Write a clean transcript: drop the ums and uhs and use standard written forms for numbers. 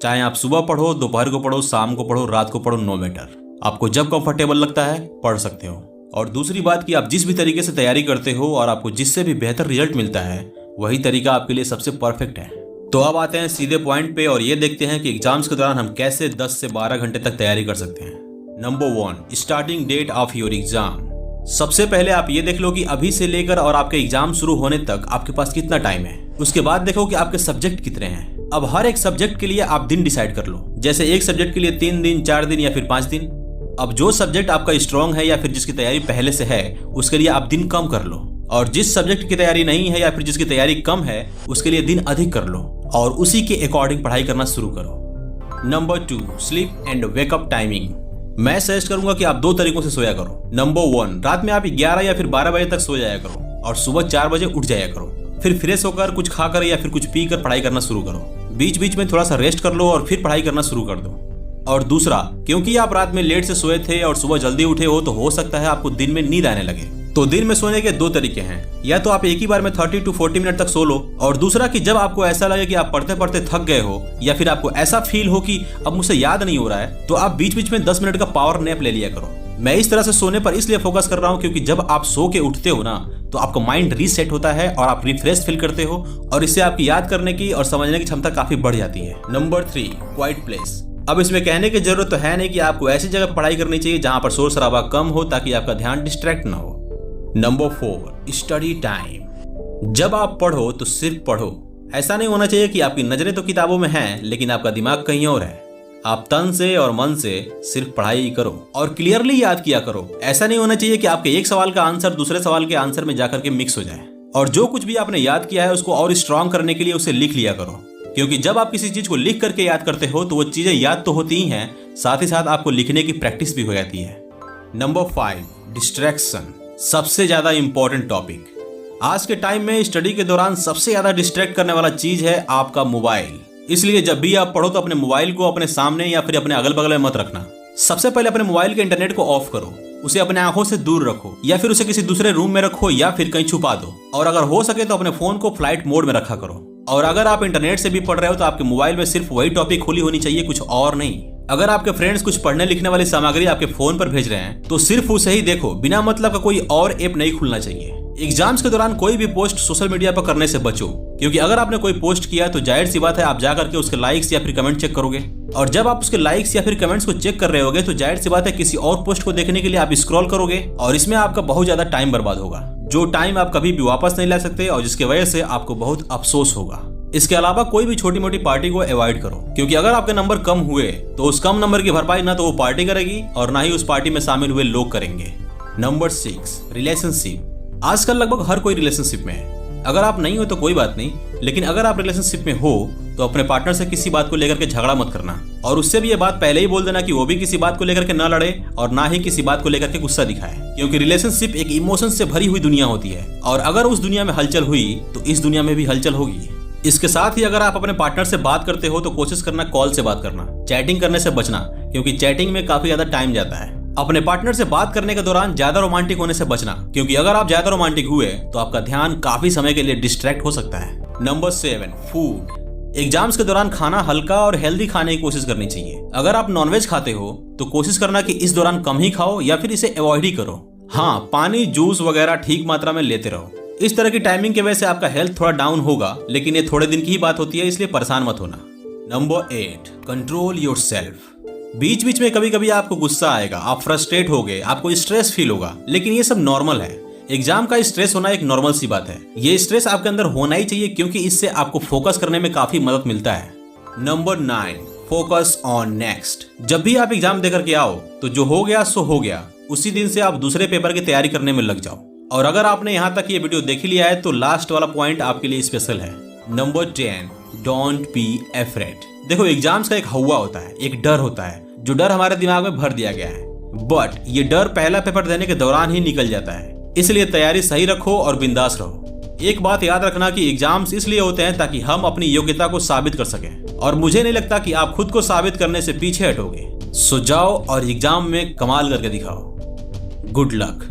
चाहे आप सुबह पढ़ो, दोपहर को पढ़ो, शाम को पढ़ो, रात को पढ़ो, नो मैटर, आपको जब कंफर्टेबल लगता है पढ़ सकते हो। और दूसरी बात कि आप जिस भी तरीके से तैयारी करते हो और आपको जिससे भी बेहतर रिजल्ट मिलता है वही तरीका आपके लिए सबसे परफेक्ट है। तो अब आते हैं सीधे पॉइंट पे और ये देखते हैं कि एग्जाम्स के दौरान हम कैसे 10 से 12 घंटे तक तैयारी कर सकते हैं। Number 1, starting date of your exam. सबसे पहले आप ये देख लो कि अभी से लेकर और आपके एग्जाम शुरू होने तक आपके पास कितना टाइम है। उसके बाद देखो कि आपके सब्जेक्ट कितने हैं। अब हर एक सब्जेक्ट के लिए आप दिन डिसाइड कर लो, जैसे एक सब्जेक्ट के लिए 3 दिन, 4 दिन या फिर 5 दिन। अब जो सब्जेक्ट आपका स्ट्रॉन्ग है या फिर जिसकी तैयारी पहले से है उसके लिए आप दिन कम कर लो, और जिस सब्जेक्ट की तैयारी नहीं है या फिर जिसकी तैयारी कम है उसके लिए दिन अधिक कर लो और उसी के अकॉर्डिंग पढ़ाई करना शुरू करो। Number 2, sleep and wake up timing. मैं सजेस्ट करूंगा कि आप 2 तरीकों से सोया करो। नंबर 1, रात में आप 11 या फिर 12 बजे तक सो जाया करो और सुबह 4 बजे उठ जाया करो। फिर फ्रेश होकर कुछ खाकर या फिर कुछ पीकर पढ़ाई करना शुरू करो। बीच बीच में थोड़ा सा रेस्ट कर लो और फिर पढ़ाई करना शुरू कर दो। और दूसरा, क्योंकि आप रात में लेट से सोए थे और सुबह जल्दी उठे हो तो हो सकता है आपको दिन में नींद आने लगे। तो दिन में सोने के 2 तरीके हैं, या तो आप एक ही बार में 30 to 40 मिनट तक सो लो, और दूसरा कि जब आपको ऐसा लगे कि आप पढ़ते पढ़ते थक गए हो या फिर आपको ऐसा फील हो कि अब मुझसे याद नहीं हो रहा है तो आप बीच बीच में 10 मिनट का पावर नैप ले लिया करो। मैं इस तरह से सोने पर इसलिए फोकस कर रहा हूँ क्योंकि जब आप सो के उठते हो ना तो आपका माइंड रीसेट होता है और आप रिफ्रेश फील करते हो और इससे आपकी याद करने की और समझने की क्षमता काफी बढ़ जाती है। Number 3, quite place. अब इसमें कहने की जरूरत तो है नहीं कि आपको ऐसी जगह पढ़ाई करनी चाहिए जहां पर शोर शराबा कम हो ताकि आपका ध्यान डिस्ट्रैक्ट ना हो। Number 4, study time. जब आप पढ़ो तो सिर्फ पढ़ो। ऐसा नहीं होना चाहिए कि आपकी नजरें तो किताबों में हैं लेकिन आपका दिमाग कहीं और है। आप तन से और मन से सिर्फ पढ़ाई करो और क्लियरली याद किया करो। ऐसा नहीं होना चाहिए कि आपके एक सवाल का आंसर दूसरे सवाल के आंसर में जाकर के मिक्स हो जाए। और जो कुछ भी आपने याद किया है उसको और स्ट्रांग करने के लिए उसे लिख लिया करो, क्योंकि जब आप किसी चीज को लिख करके याद करते हो तो वो चीजें याद तो होती ही हैं, साथ ही साथ आपको लिखने की प्रैक्टिस भी हो जाती है। Number 5, distraction. सबसे ज्यादा इंपॉर्टेंट टॉपिक। आज के टाइम में स्टडी के दौरान सबसे ज्यादा डिस्ट्रैक्ट करने वाला चीज है आपका मोबाइल। इसलिए जब भी आप पढ़ो तो अपने मोबाइल को अपने सामने या फिर अपने अगल बगल में मत रखना। सबसे पहले अपने मोबाइल के इंटरनेट को ऑफ करो, उसे अपने आंखों से दूर रखो या फिर उसे किसी दूसरे रूम में रखो या फिर कहीं छुपा दो, और अगर हो सके तो अपने फोन को फ्लाइट मोड में रखा करो। और अगर आप इंटरनेट से भी पढ़ रहे हो तो आपके मोबाइल में सिर्फ वही टॉपिक खुली होनी चाहिए, कुछ और नहीं। अगर आपके फ्रेंड्स कुछ पढ़ने लिखने वाली सामग्री आपके फोन पर भेज रहे हैं तो सिर्फ उसे ही देखो, बिना मतलब का कोई और ऐप नहीं खुलना चाहिए। एग्जाम्स के दौरान कोई भी पोस्ट सोशल मीडिया पर करने से बचो, क्योंकि अगर आपने कोई पोस्ट किया तो जाहिर सी बात है आप जाकर के उसके लाइक्स या फिर कमेंट चेक करोगे, और जब आप उसके लाइक्स या फिर कमेंट्स को चेक कर रहे होगे तो जाहिर सी बात है किसी और पोस्ट को देखने के लिए आप स्क्रॉल करोगे और इसमें आपका बहुत ज्यादा टाइम बर्बाद होगा, जो टाइम आप कभी भी वापस नहीं ला सकते और जिसकी वजह से आपको बहुत अफसोस होगा। इसके अलावा कोई भी छोटी मोटी पार्टी को अवॉइड करो, क्योंकि अगर आपके नंबर कम हुए तो उस कम नंबर की भरपाई ना तो वो पार्टी करेगी और ना ही उस पार्टी में शामिल हुए लोग करेंगे। Number 6, relationship. आजकल लगभग हर कोई रिलेशनशिप में है। अगर आप नहीं हो तो कोई बात नहीं, लेकिन अगर आप रिलेशनशिप में हो तो अपने पार्टनर से किसी बात को लेकर के झगड़ा मत करना, और उससे भी ये बात पहले ही बोल देना कि वो भी किसी बात को लेकर के ना लड़े और ना ही किसी बात को लेकर के गुस्सा दिखाए, क्योंकि रिलेशनशिप एक इमोशन से भरी हुई दुनिया होती है और अगर उस दुनिया में हलचल हुई तो इस दुनिया में भी हलचल होगी। इसके साथ ही अगर आप अपने पार्टनर से बात करते हो तो कोशिश करना कॉल से बात करना, चैटिंग करने से बचना, क्योंकि चैटिंग में काफी ज्यादा टाइम जाता है। अपने पार्टनर से बात करने के दौरान ज्यादा रोमांटिक होने से बचना, क्योंकि अगर आप ज्यादा रोमांटिक हुए तो आपका ध्यान काफी समय के लिए डिस्ट्रैक्ट हो सकता है। Number 7, food. एग्जाम्स के दौरान खाना हल्का और हेल्दी खाने की कोशिश करनी चाहिए। अगर आप नॉनवेज खाते हो तो कोशिश करना कि इस दौरान कम ही खाओ या फिर इसे अवॉइड ही करो। हाँ, पानी, जूस वगैरह ठीक मात्रा में लेते रहो। इस तरह की टाइमिंग की वजह से आपका हेल्थ थोड़ा डाउन होगा, लेकिन ये थोड़े दिन की ही बात होती है, इसलिए परेशान मत होना। Number 8, control yourself. बीच बीच में कभी कभी आपको गुस्सा आएगा, आप फ्रस्ट्रेट होगे, आपको स्ट्रेस फील होगा, लेकिन ये सब नॉर्मल है। एग्जाम का स्ट्रेस होना एक नॉर्मल सी बात है। ये स्ट्रेस आपके अंदर होना ही चाहिए, क्योंकि इससे आपको फोकस करने में काफी मदद मिलता है। Number 9, focus on next. जब भी आप एग्जाम देकर के आओ तो जो हो गया सो हो गया, उसी दिन से आप दूसरे पेपर की तैयारी करने में लग जाओ। और अगर आपने यहाँ तक ये वीडियो देख लिया है तो लास्ट वाला पॉइंट आपके लिए स्पेशल है। Number 10, don't be afraid. देखो, एग्जाम्स का एक हवा होता है, एक डर होता है, जो डर हमारे दिमाग में भर दिया गया है, बट ये डर पहला पेपर देने के दौरान ही निकल जाता है। इसलिए तैयारी सही रखो और बिंदास रहो। एक बात याद रखना कि एग्जाम्स इसलिए होते हैं ताकि हम अपनी योग्यता को साबित कर सकें, और मुझे नहीं लगता कि आप खुद को साबित करने से पीछे हटोगे। सो जाओ और एग्जाम में कमाल करके दिखाओ। Good luck.